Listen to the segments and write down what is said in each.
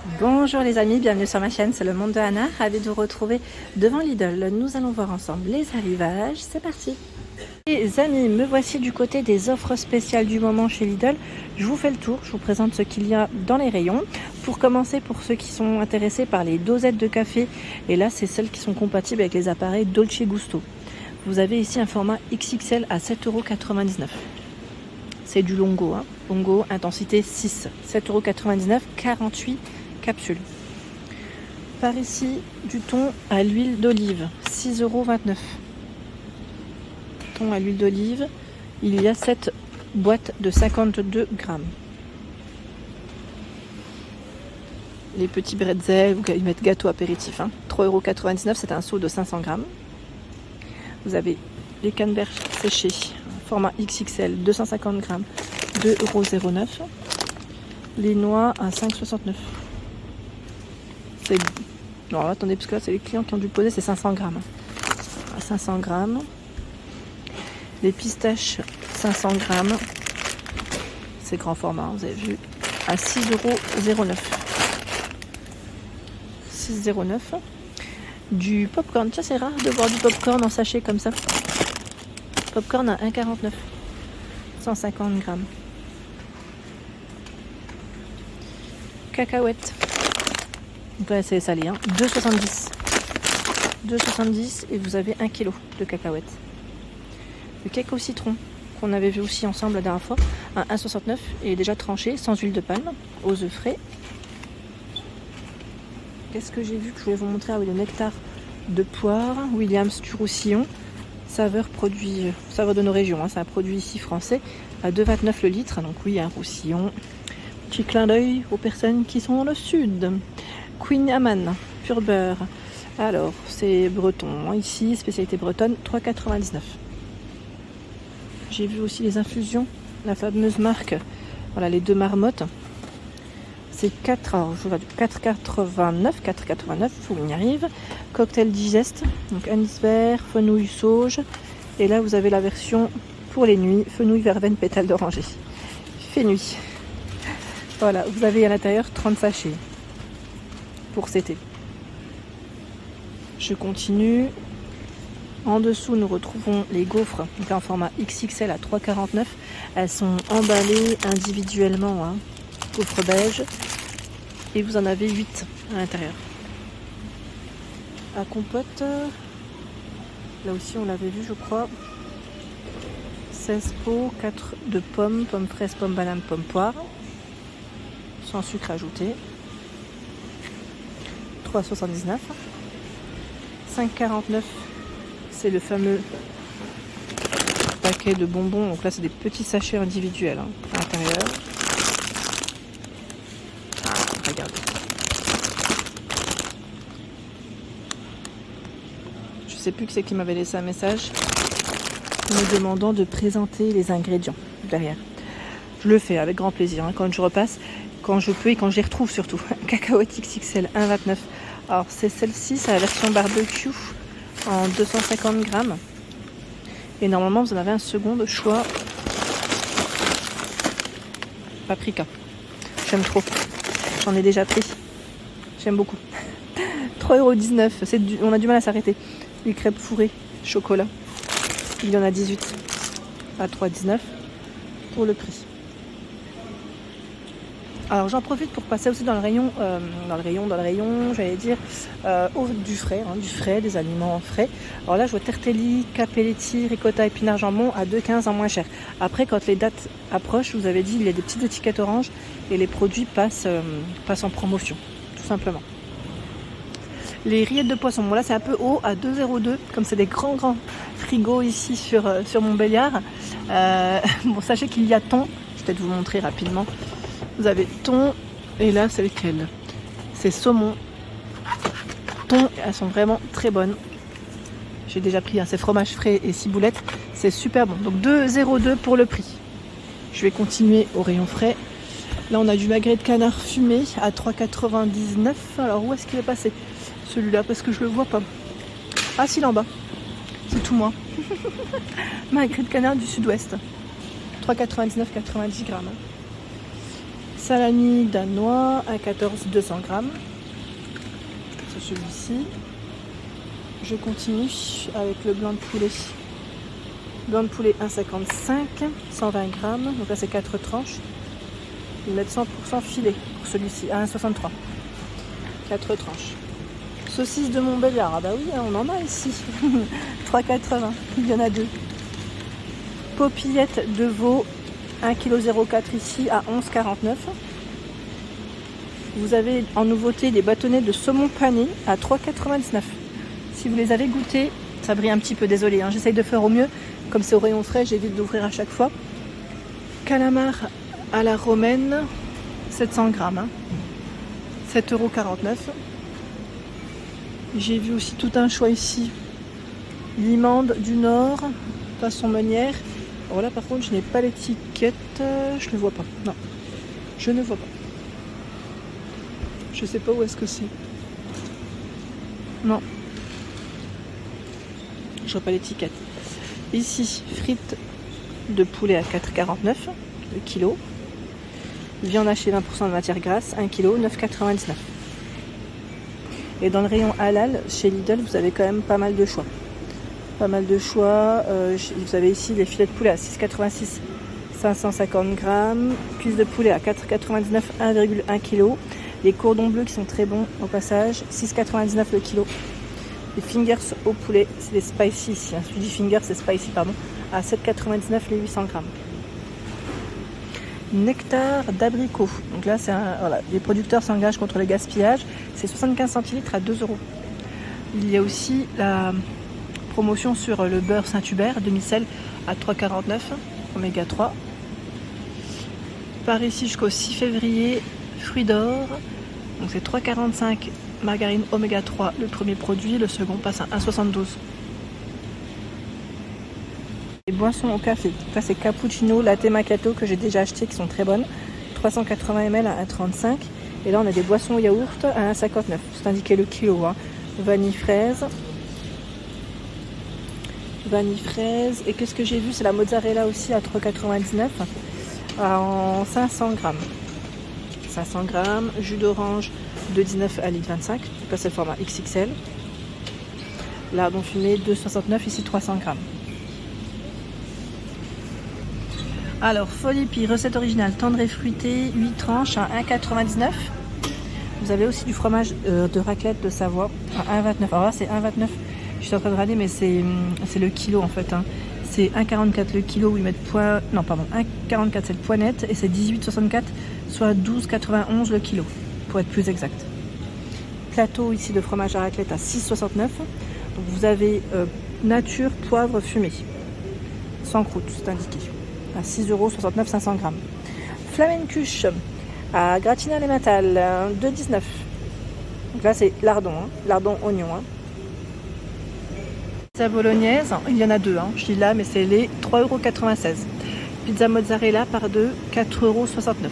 Bonjour les amis, bienvenue sur ma chaîne, c'est le monde de Anna, ravi de vous retrouver devant Lidl. Nous allons voir ensemble les arrivages, c'est parti. Les amis, me voici du côté des offres spéciales du moment chez Lidl. Je vous fais le tour, je vous présente ce qu'il y a dans les rayons. Pour commencer, pour ceux qui sont intéressés par les dosettes de café, et là c'est celles qui sont compatibles avec les appareils Dolce Gusto. Vous avez ici un format XXL à 7,99 €. C'est du Longo, hein. Longo intensité 6, 7,99 €, 48 capsules. Par ici, du thon à l'huile d'olive, 6,29 €. Thon à l'huile d'olive, il y a 7 boîtes de 52 grammes. Les petits bretzels, ils mettent gâteau apéritif, hein. 3,99 €, c'est un seau de 500 grammes. Vous avez les canneberges séchées, format XXL, 250 grammes, 2,09 €. Les noix à 5,69 €. Non, attendez, parce que là, c'est les clients qui ont dû poser, c'est 500 grammes. À 500 grammes. Les pistaches, 500 grammes. C'est grand format, vous avez vu. À 6,09 €. 6,09 €. Du popcorn, ça c'est rare de voir du popcorn en sachet comme ça. Popcorn à 1,49 €. 150 grammes. Cacahuètes. Donc là c'est salé, hein. 2,70 €. 2,70 € et vous avez 1 kg de cacahuètes. Le cake au citron qu'on avait vu aussi ensemble la dernière fois à 1,69 € et déjà tranché sans huile de palme aux œufs frais. Qu'est-ce que j'ai vu que je voulais vous montrer? Ah oui, le nectar de poire Williams du Roussillon, saveur de nos régions, hein. C'est un produit ici français à 2,29 € le litre, donc oui, un Roussillon. Petit clin d'œil aux personnes qui sont dans le sud. Queen Amman, pur beurre. Alors, c'est breton. Ici, spécialité bretonne, 3,99 €. J'ai vu aussi les infusions, la fameuse marque. Voilà, les deux marmottes. C'est 4,89 €, on y arrive. Cocktail digeste, donc anis vert, fenouil sauge. Et là, vous avez la version pour les nuits, fenouil verveine pétale d'oranger. Il fait nuit. Voilà, vous avez à l'intérieur 30 sachets pour cet été. Je continue. En dessous, nous retrouvons les gaufres, donc en format XXL à 3,49 €. Elles sont emballées individuellement, hein. Gaufres beige. Et vous en avez 8 à l'intérieur. À compote, là aussi on l'avait vu, je crois. 16 pots, 4 de pommes, pommes fraises, pommes bananes, pommes poires. Sans sucre ajouté. 3,79 €. 5,49 €, c'est le fameux paquet de bonbons. Donc là, c'est des petits sachets individuels, hein, à l'intérieur. Ah, regardez. Je sais plus qui c'est qui m'avait laissé un message me demandant de présenter les ingrédients derrière. Je le fais avec grand plaisir, hein, quand je repasse, quand je peux et quand je les retrouve surtout. Cacahuète XXL 1,29 €. Alors c'est celle-ci, c'est la version barbecue en 250 grammes. Et normalement vous en avez un second de choix. Paprika. J'aime trop. J'en ai déjà pris. J'aime beaucoup. 3,19 €. On a du mal à s'arrêter. Les crêpes fourrées, chocolat. Il y en a 18 à 3,19 € pour le prix. Alors j'en profite pour passer aussi dans le rayon, j'allais dire, du frais, hein, des aliments frais. Alors là je vois Tertelli, Capelletti, ricotta, épinards, jambon à 2,15 € en moins cher. Après quand les dates approchent, je vous avais dit, il y a des petites étiquettes oranges et les produits passent en promotion, tout simplement. Les rillettes de poisson, bon là c'est un peu haut, à 2,02 €, comme c'est des grands frigos ici sur Montbéliard. Bon, sachez qu'il y a thon, je vais peut-être vous montrer rapidement. Vous avez thon, et là c'est lequel? C'est saumon. Thon, elles sont vraiment très bonnes. J'ai déjà pris, hein, c'est fromage frais et ciboulette, c'est super bon. Donc 2,02 € pour le prix. Je vais continuer au rayon frais. Là on a du magret de canard fumé à 3,99 €. Alors où est-ce qu'il est passé celui-là? Parce que je le vois pas. Ah si, là en bas. C'est tout moi. Magret de canard du sud-ouest. 3,99 €, 90 grammes. Salami danois, 1,14 200 grammes. C'est celui-ci. Je continue avec le blanc de poulet. Blanc de poulet 1,55, 120 grammes. Donc là c'est 4 tranches. Ils mettent 100% filet pour celui-ci, à 1,63. 4 tranches. Saucisse de Montbéliard, ah bah oui, on en a ici. 3,80, il y en a 2. Popillette de veau, 1,04 kg ici à 11,49. Vous avez en nouveauté des bâtonnets de saumon pané à 3,99. Si vous les avez goûtés, ça brille un petit peu, désolé, hein, j'essaye de faire au mieux. Comme c'est au rayon frais, j'évite d'ouvrir à chaque fois. Calamar à la romaine, 700 grammes, hein, 7,49 €. J'ai vu aussi tout un choix ici. Limande du Nord, façon meunière. Alors là par contre je n'ai pas l'étiquette, je ne vois pas. Non, je ne vois pas. Je sais pas où est-ce que c'est. Non. Je vois pas l'étiquette. Ici, frites de poulet à 4,49 € le kilo. Viande hachée 20% de matière grasse, 1 kg, 9,99 €. Et dans le rayon halal, chez Lidl, vous avez quand même pas mal de choix. Pas mal de choix. Vous avez ici les filets de poulet à 6,86 €, 550 grammes. Cuisses de poulet à 4,99 €, 1,1 kg. Les cordons bleus qui sont très bons au passage, 6,99 € le kilo. Les fingers au poulet, c'est des spicy ici. Hein. Celui du finger, c'est spicy, pardon, à 7,99 € les 800 grammes. Nectar d'abricot. Donc là, voilà, les producteurs s'engagent contre le gaspillage. C'est 75 centilitres à 2 €. Il y a aussi la promotion sur le beurre Saint-Hubert, demi-sel à 3,49 €, oméga 3. Par ici jusqu'au 6 février, fruits d'or. Donc c'est 3,45 € margarine oméga 3, le premier produit. Le second passe à 1,72 €. Les boissons au café. Là, c'est cappuccino, latte macchiato que j'ai déjà acheté qui sont très bonnes. 380 ml à 1,35 €. Et là, on a des boissons au yaourt à 1,59 €. C'est indiqué le kilo. Hein. Vanille fraise. Vanille fraise. Et qu'est-ce que j'ai vu? C'est la mozzarella aussi à 3,99 € en 500 grammes. 500 grammes. Jus d'orange de 19 à 1,25 litre. Là, c'est le format XXL. Lardon fumé 2,69 €, ici 300 grammes. Alors, Folie Pie, recette originale, tendre et fruité, 8 tranches à 1,99 €. Vous avez aussi du fromage de raclette de Savoie à 1,29 €. Alors là, c'est 1,29 €. Je suis en train de regarder, mais c'est le kilo en fait. Hein. C'est 1,44 € le kilo où ils mettent poids. Non, pardon, 1,44 € c'est le poids net et c'est 18,64 €, soit 12,91 € le kilo, pour être plus exact. Plateau ici de fromage à raclette à 6,69 €. Donc vous avez nature poivre fumé, sans croûte, c'est indiqué. À 6,69 €, 500 grammes. Flamencuche à gratiné à l'emmental, 2,19 €. Donc là, c'est lardon, hein, lardon oignon. Hein. Pizza bolognaise, il y en a deux, hein, je dis là, mais c'est les 3,96 €. Pizza mozzarella par deux, 4,69 €.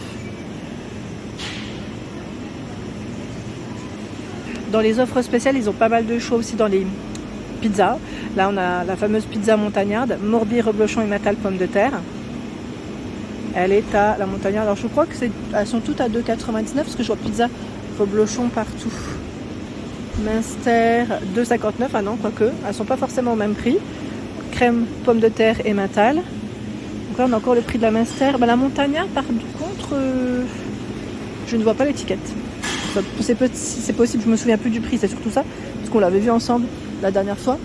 Dans les offres spéciales, ils ont pas mal de choix aussi dans les pizzas. Là, on a la fameuse pizza montagnarde, Morbier, reblochon et matal pomme de terre. Elle est à la montagnarde. Alors je crois que elles sont toutes à 2,99 € parce que je vois pizza reblochon partout. Minster 2,59 €. Ah non, quoique, elles sont pas forcément au même prix. Crème pomme de terre et matal. Donc là on a encore le prix de la Minster. La montagnarde par contre, je ne vois pas l'étiquette. C'est possible, je me souviens plus du prix, c'est surtout ça, parce qu'on l'avait vu ensemble la dernière fois.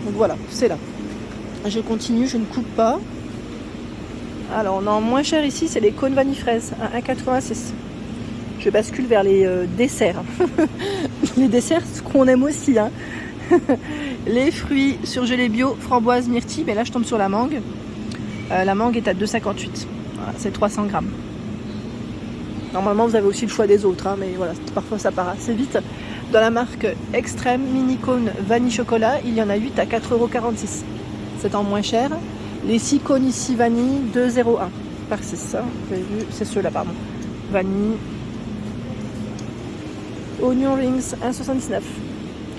Donc voilà, c'est là. Je continue, je ne coupe pas. Alors on a en moins cher ici, c'est les cônes vanille fraise à 1,86 €. Je bascule vers les desserts. Les desserts, ce qu'on aime aussi. Hein. Les fruits surgelés bio, framboise, myrtille. Mais là je tombe sur la mangue. La mangue est à 2,58 €. Voilà, c'est 300 grammes. Normalement vous avez aussi le choix des autres, hein, mais voilà, parfois ça part assez vite. Dans la marque Extrême Mini Cône Vanille Chocolat, il y en a 8 à 4,46 €. C'est en moins cher. Les 6 cônes ici vanille, 2,01 € par 6. Ça, vous avez vu, c'est ceux-là, pardon. Vanille. Oignon rings, 1,79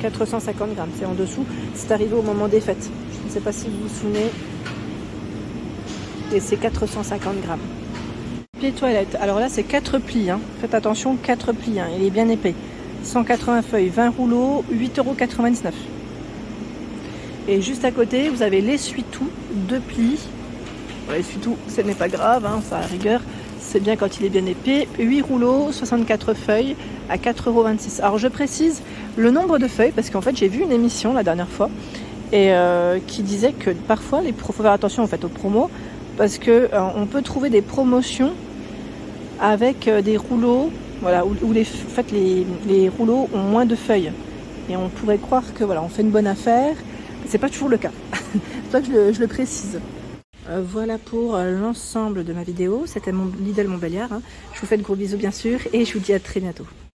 €. 450 grammes, c'est en dessous. C'est arrivé au moment des fêtes. Je ne sais pas si vous vous souvenez. Et c'est 450 grammes. papier toilette. Alors là, c'est 4 plis. Hein. Faites attention, 4 plis. Hein. Il est bien épais. 180 feuilles, 20 rouleaux, 8,99 €. Et juste à côté, vous avez l'essuie-tout, 2 plis. L'essuie-tout, ce n'est pas grave, hein, ça à la rigueur. C'est bien quand il est bien épais. 8 rouleaux, 64 feuilles à 4,26 €. Alors je précise le nombre de feuilles parce qu'en fait j'ai vu une émission la dernière fois et qui disait que parfois il faut faire attention en fait aux promos parce que on peut trouver des promotions avec des rouleaux, voilà, où les rouleaux ont moins de feuilles et on pourrait croire que voilà on fait une bonne affaire. C'est pas toujours le cas. C'est pour ça que je le précise. Voilà pour l'ensemble de ma vidéo. C'était mon Lidl Montbéliard. Hein. Je vous fais de gros bisous bien sûr et je vous dis à très bientôt.